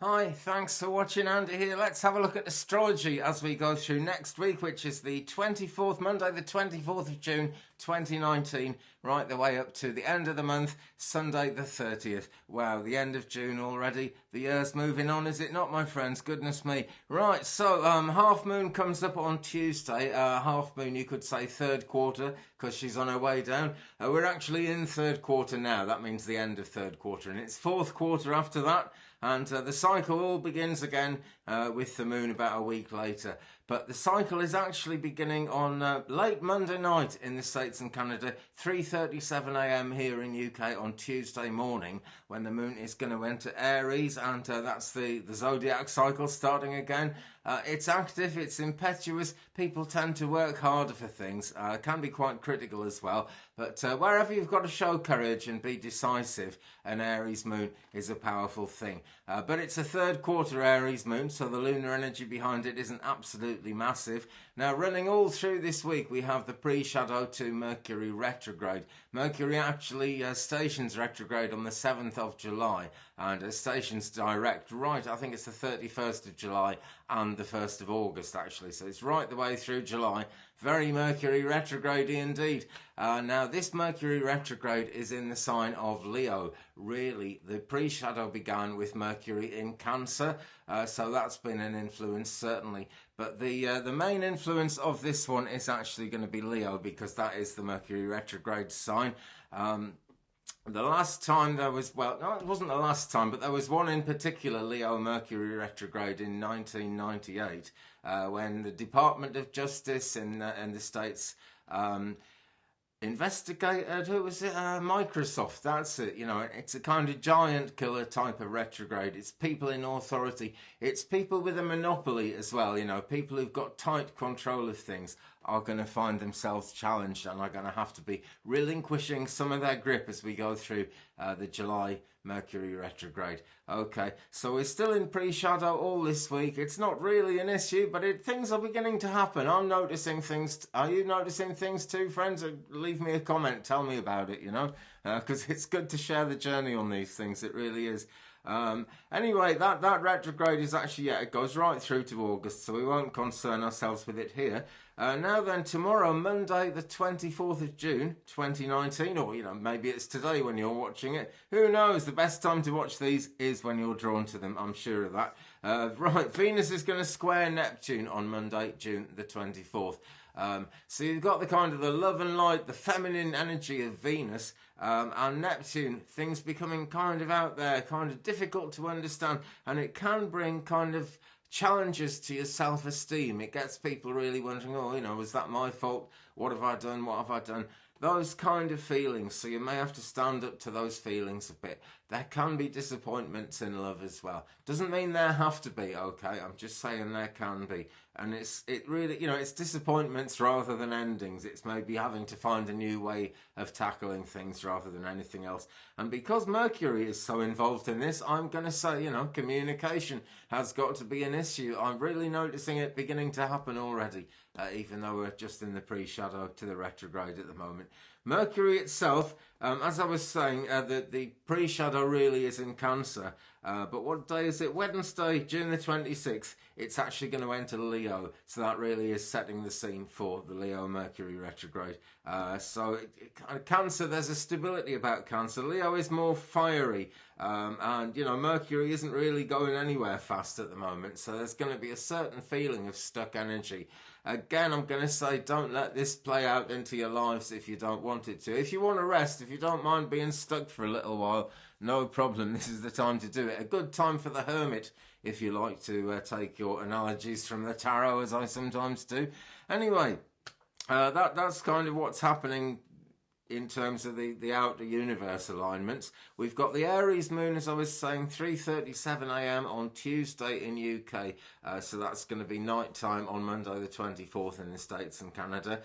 Hi, thanks for watching. Andy here. Let's have a look at astrology as we go through next week, which is the 24th, Monday, the 24th of June, 2019, right the way up to the end of the month, Sunday the 30th. Wow, the end of June already. The year's moving on, is it not, my friends? Goodness me. Right, so half moon comes up on Tuesday. Half moon, you could say third quarter, because she's on her way down. We're actually in third quarter now. That means the end of third quarter, and it's fourth quarter after that. And the cycle all begins again with the moon about a week later. But the cycle is actually beginning on late Monday night in the States and Canada, 3:37 a.m. here in UK on Tuesday morning, when the moon is going to enter Aries, and that's the zodiac cycle starting again. It's active, it's impetuous, people tend to work harder for things, can be quite critical as well, but wherever you've got to show courage and be decisive, an Aries moon is a powerful thing. But it's a third quarter Aries moon, so the lunar energy behind it isn't absolutely massive. Now, running all through this week, we have the pre-shadow to Mercury retrograde. Mercury actually stations retrograde on the 7th of July, and stations direct right, I think it's the 31st of July and the 1st of August actually, so it's right the way through July. Very Mercury retrograde indeed. Now, this Mercury retrograde is in the sign of Leo. Really, the pre-shadow began with Mercury in Cancer, so that's been an influence certainly. But the main influence of this one is actually going to be Leo, because that is the Mercury retrograde sign. The last time there was, well, no, it wasn't the last time, but there was one in particular, Leo Mercury retrograde in 1998, when the Department of Justice in the States investigated, who was it? Microsoft, that's it. You know, it's a kind of giant killer type of retrograde. It's people in authority. It's people with a monopoly as well. You know, people who've got tight control of things are going to find themselves challenged and are going to have to be relinquishing some of their grip as we go through the July Mercury retrograde. Okay, so we're still in pre-shadow all this week. It's not really an issue, but things are beginning to happen. I'm noticing things. Are you noticing things too, friends? Leave me a comment. Tell me about it, you know, because it's good to share the journey on these things. It really is. Anyway, that retrograde is actually, yeah, it goes right through to August, so we won't concern ourselves with it here. Now then, tomorrow, Monday, the 24th of June, 2019, or, you know, maybe it's today when you're watching it. Who knows? The best time to watch these is when you're drawn to them, I'm sure of that. Right, Venus is going to square Neptune on Monday, June the 24th. So you've got the kind of the love and light, the feminine energy of Venus, and Neptune, things becoming kind of out there, kind of difficult to understand, and it can bring kind of challenges to your self-esteem. It gets people really wondering, oh, you know, was that my fault? What have I done? What have I done? Those kind of feelings, so you may have to stand up to those feelings a bit. There can be disappointments in love as well. Doesn't mean there have to be, okay? I'm just saying there can be. And it really, you know, it's disappointments rather than endings. It's maybe having to find a new way of tackling things rather than anything else. And because Mercury is so involved in this, I'm going to say, you know, communication has got to be an issue. I'm really noticing it beginning to happen already, even though we're just in the pre-shadow to the retrograde at the moment. Mercury itself, as I was saying, the pre-shadow really is in Cancer. But what day is it? Wednesday, June the 26th. It's actually going to enter Leo. So that really is setting the scene for the Leo Mercury retrograde. So Cancer, there's a stability about Cancer. Leo is more fiery. And, you know, Mercury isn't really going anywhere fast at the moment. So there's going to be a certain feeling of stuck energy. Again, I'm going to say don't let this play out into your lives if you don't want it to. If you want to rest, if you don't mind being stuck for a little while, no problem. This is the time to do it. A good time for the hermit, if you like to take your analogies from the tarot, as I sometimes do. Anyway, that's kind of what's happening in terms of the outer universe alignments. We've got the Aries moon, as I was saying, 3:37 a.m. on Tuesday in UK. So that's going to be night time on Monday the 24th in the States and Canada.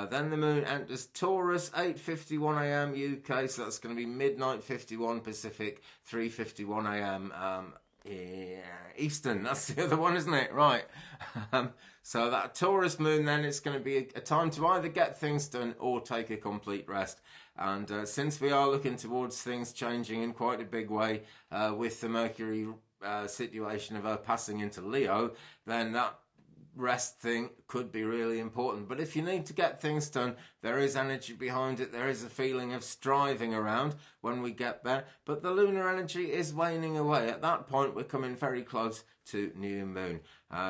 Then the moon enters Taurus, 8:51 a.m. UK. So that's going to be midnight 51 Pacific, 3:51 a.m. Eastern. That's the other one, isn't it? Right. So that Taurus moon, then, it's going to be a time to either get things done or take a complete rest. And since we are looking towards things changing in quite a big way with the Mercury situation of her passing into Leo, then that rest thing could be really important. But if you need to get things done, there is energy behind it. There is a feeling of striving around when we get there. But the lunar energy is waning away. At that point, we're coming very close to new moon.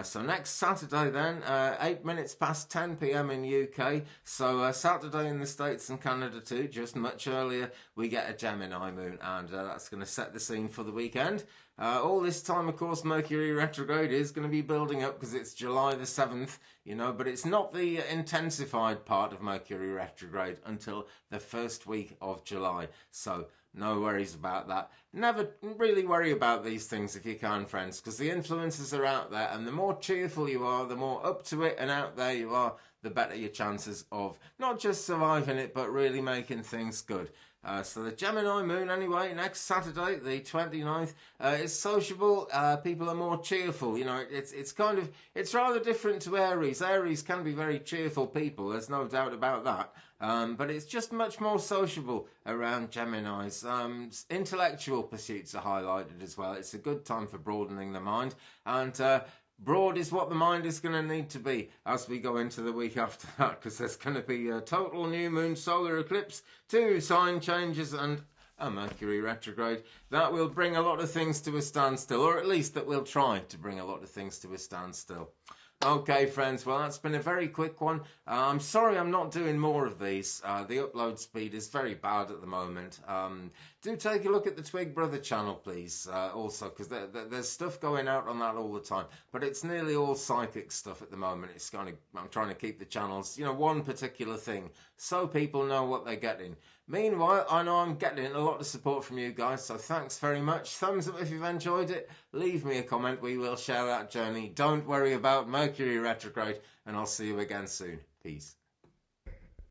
So next Saturday then, 8 minutes past 10 p.m. in UK. So Saturday in the States and Canada too, just much earlier, we get a Gemini moon, and that's going to set the scene for the weekend. All this time, of course, Mercury retrograde is going to be building up because it's July the 7th, you know, but it's not the intensified part of Mercury retrograde until the first week of July. So no worries about that. Never really worry about these things if you can, friends, because the influences are out there, and the more cheerful you are, the more up to it and out there you are, the better your chances of not just surviving it, but really making things good. So the Gemini moon, anyway, next Saturday, the 29th, is sociable. People are more cheerful. You know, it's rather different to Aries. Aries can be very cheerful people. There's no doubt about that. But it's just much more sociable around Geminis. Intellectual pursuits are highlighted as well. It's a good time for broadening the mind, and broad is what the mind is going to need to be as we go into the week after that, because there's going to be a total new moon solar eclipse, 2 sign changes, and a Mercury retrograde that will bring a lot of things to a standstill, or at least that will try to bring a lot of things to a standstill. Okay, friends, well, that's been a very quick one. I'm sorry I'm not doing more of these. The upload speed is very bad at the moment. Do take a look at the Twig Brother channel, please, also, because there's stuff going out on that all the time. But it's nearly all psychic stuff at the moment. I'm trying to keep the channels, you know, one particular thing, so people know what they're getting. Meanwhile, I know I'm getting a lot of support from you guys, so thanks very much. Thumbs up if you've enjoyed it. Leave me a comment. We will share that journey. Don't worry about Mercury retrograde, and I'll see you again soon. Peace.